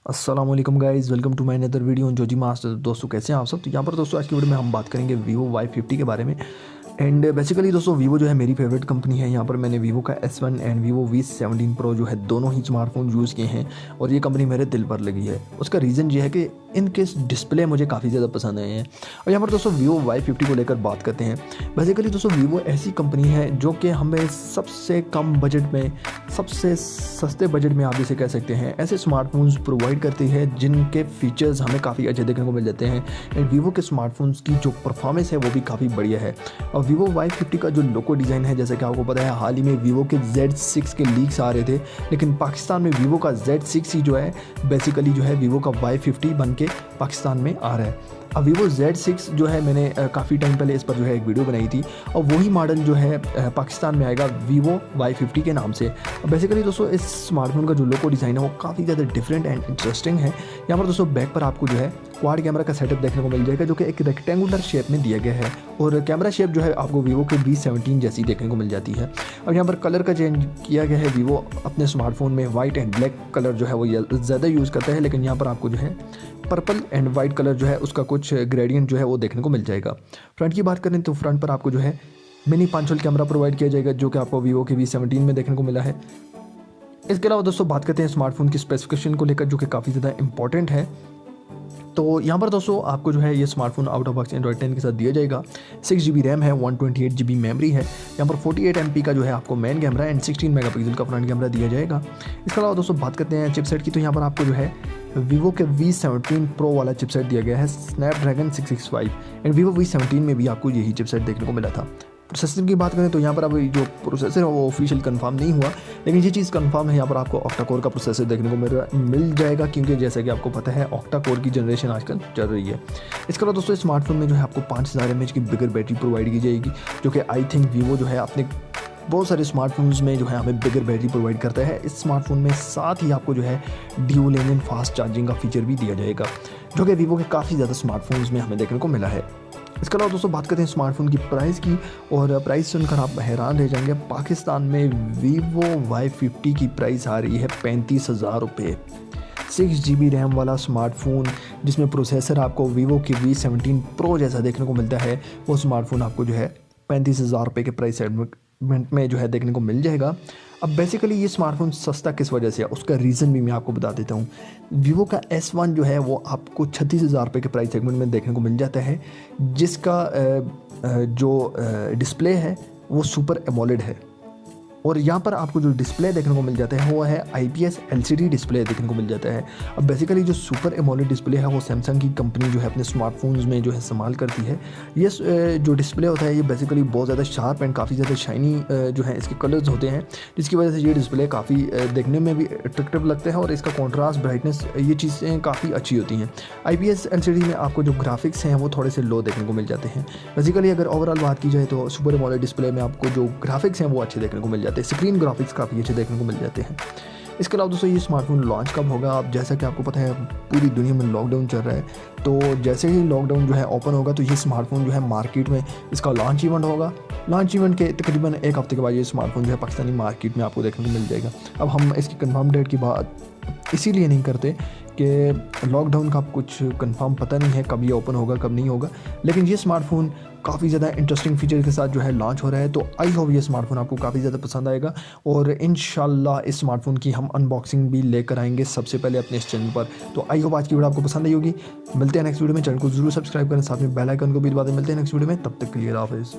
अस्सलाम वालेकुम guys, welcome to my another video on Joji master. दोस्तों कैसे हैं आप सब। तो यहाँ पर दोस्तों आज की वीडियो में हम बात करेंगे वीवो Y50 के बारे में। एंड बेसिकली दोस्तों वीवो जो है मेरी फेवरेट कंपनी है। यहाँ पर मैंने वीवो का S1 and Vivo V17 pro जो है दोनों ही स्मार्टफोन यूज़ किए हैं और ये कंपनी मेरे दिल पर लगी है। उसका रीज़न ये है कि इनके डिस्प्ले मुझे काफ़ी ज़्यादा पसंद आए हैं। और यहाँ पर दोस्तों वीवो Y50 को लेकर बात करते हैं। बेसिकली दोस्तों वीवो ऐसी कंपनी है जो कि हमें सबसे कम बजट में, सबसे सस्ते बजट में आप इसे कह सकते हैं, ऐसे स्मार्टफोन्स प्रोवाइड करती है जिनके फीचर्स हमें काफ़ी अच्छे देखने को मिल जाते हैं। एंड वीवो के स्मार्टफोन्स की जो परफॉर्मेंस है वो भी काफ़ी बढ़िया है। और वीवो Y50 का जो लोगो डिज़ाइन है, जैसे कि आपको पता है हाल ही में वीवो के Z6 के लीक्स आ रहे थे, लेकिन पाकिस्तान में वीवो का Z6 ही जो है बेसिकली जो है वीवो का Y50 बन के पाकिस्तान में आ रहा है। अब वीवो Z6 जो है मैंने काफ़ी टाइम पहले इस पर जो है एक वीडियो बनाई थी और वही मॉडल जो है पाकिस्तान में आएगा वीवो Y50 के नाम से। बेसिकली दोस्तों इस स्मार्टफोन का जो लोगो डिज़ाइन है वो काफ़ी ज़्यादा डिफरेंट एंड इंटरेस्टिंग है। यहाँ पर दोस्तों बैक पर आपको जो है क्वाड कैमरा का सेटअप देखने को मिल जाएगा जो कि एक रेक्टेंगुलर शेप में दिया गया है और कैमरा शेप जो है आपको वीवो के V17 जैसी देखने को मिल जाती है। अब यहाँ पर कलर का चेंज किया गया है। वीवो अपने स्मार्टफोन में वाइट एंड ब्लैक कलर जो है वो ज़्यादा यूज़ करता है, लेकिन यहाँ पर आपको जो है पर्पल एंड वाइट कलर जो है उसका कुछ ग्रेडियंट जो है वो देखने को मिल जाएगा। फ्रंट की बात करें तो फ्रंट पर आपको जो है मिनी 5 होल कैमरा प्रोवाइड किया जाएगा जो कि आपको वीवो के V17 में देखने को मिला है। इसके अलावा दोस्तों बात करते हैं स्मार्टफोन की स्पेसिफिकेशन को लेकर जो कि काफ़ी ज़्यादा इंपॉर्टेंट है। तो यहाँ पर दोस्तों आपको जो है ये smartphone out of box Android 10 के साथ दिया जाएगा। 6GB रैम है, 128GB मेमोरी है। यहाँ पर 48MP का जो है आपको मेन कैमरा एंड 16 मेगापिक्सल का फ्रंट कैमरा दिया जाएगा। इसके अलावा दोस्तों बात करते हैं चिपसेट की, तो यहाँ पर आपको जो है वीवो के V17 प्रो वाला चिपसेट दिया गया है, स्नैपड्रैगन 665। एंड वीवो V17 में भी आपको यही चिपसेट देखने को मिला था। प्रोसेसर की बात करें तो यहाँ पर अब जो प्रोसेसर है वो ऑफिशियल कंफर्म नहीं हुआ, लेकिन ये चीज़ कंफर्म है, यहाँ पर आपको ऑक्टा कोर का प्रोसेसर देखने को मिल जाएगा, क्योंकि जैसा कि आपको पता है ऑक्टा कोर की जनरेशन आजकल चल रही है। इसके अलावा दोस्तों स्मार्टफोन में जो है आपको 5000 mAh की बिगर बैटरी प्रोवाइड की जाएगी, जो कि आई थिंक वीवो जो है अपने बहुत सारे स्मार्टफोन्स में जो है हमें बिगर बैटरी प्रोवाइड करता है। इस स्मार्टफोन में साथ ही आपको जो है ड्यूल इंजन फास्ट चार्जिंग का फीचर भी दिया जाएगा, जो कि वीवो के काफ़ी ज़्यादा स्मार्टफोन्स में हमें देखने को मिला है। इसके अलावा दोस्तों बात करते हैं स्मार्टफोन की प्राइस की, और प्राइस सुनकर आप हैरान रह जाएंगे। पाकिस्तान में वीवो Y50 की प्राइस आ रही है 35,000 रुपये। 6GB रैम वाला स्मार्टफोन जिसमें प्रोसेसर आपको वीवो की V17 प्रो जैसा देखने को मिलता है, वो स्मार्टफोन आपको जो है 35,000 रुपये के प्राइस सेगमेंट में जो है देखने को मिल जाएगा। अब बेसिकली ये स्मार्टफोन सस्ता किस वजह से है, उसका रीज़न भी मैं आपको बता देता हूँ। वीवो का S1 जो है वो आपको 36,000 रुपये के प्राइस सेगमेंट में देखने को मिल जाता है, जिसका जो डिस्प्ले है वो सुपर एमोलेड है। और यहाँ पर आपको जो डिस्प्ले देखने को मिल जाता है वो है IPS LCD डिस्प्ले देखने को मिल जाता है। अब बेसिकली जो सुपर एमोलेड डिस्प्ले है वो सैमसंग की कंपनी जो है अपने स्मार्टफोन्स में जो है इस्तेमाल करती है। ये जो डिस्प्ले होता है ये बेसिकली बहुत ज़्यादा शार्प एंड काफ़ी ज़्यादा शाइनी जो है इसके कलर्स होते हैं, जिसकी वजह से ये डिस्प्ले काफ़ी देखने में भी अट्रैक्टिव लगता है और इसका कॉन्ट्रास्ट, ब्राइटनेस, ये चीज़ें काफ़ी अच्छी होती हैं। IPS LCD में आपको जो ग्राफिक्स हैं वो थोड़े से लो देखने को मिल जाते हैं। बेसिकली अगर ओवरऑल बात की जाए तो सुपर एमोलेड डिस्प्ले में आपको जो ग्राफिक्स हैं वो अच्छे देखने को मिल जाते हैं, स्क्रीन ग्राफिक्स काफ़ी अच्छे देखने को मिल जाते हैं। इसके अलावा दोस्तों ये स्मार्टफोन लॉन्च कब होगा, अब जैसा कि आपको पता है पूरी दुनिया में लॉकडाउन चल रहा है, तो जैसे ही लॉकडाउन जो है ओपन होगा तो ये स्मार्टफोन जो है मार्केट में इसका लॉन्च इवेंट होगा। लॉन्च इवेंट के तकरीबन एक हफ्ते के बाद ये स्मार्टफोन जो है पाकिस्तानी मार्केट में आपको देखने को मिल जाएगा। अब हम इसकी कंफर्म डेट की बात इसीलिए नहीं करते कि लॉकडाउन का कुछ कंफर्म पता नहीं है कब ये ओपन होगा कब नहीं होगा, लेकिन ये स्मार्टफोन काफ़ी ज़्यादा इंटरेस्टिंग फीचर के साथ जो है लॉन्च हो रहा है। तो आई होप ये स्मार्टफोन आपको काफ़ी ज़्यादा पसंद आएगा और इंशाल्लाह इस स्मार्टफोन की हम अनबॉक्सिंग भी लेकर आएंगे सबसे पहले अपने इस चैनल पर। तो आई होप आज की वीडियो आपको पसंद आई होगी। मिलते हैं नेक्स्ट वीडियो में, चैनल को जरूर सब्सक्राइब करें, साथ में बेल आइकन को भी दबा दें। मिलते हैं नेक्स्ट वीडियो में, तब तक के लिए हाफिज़।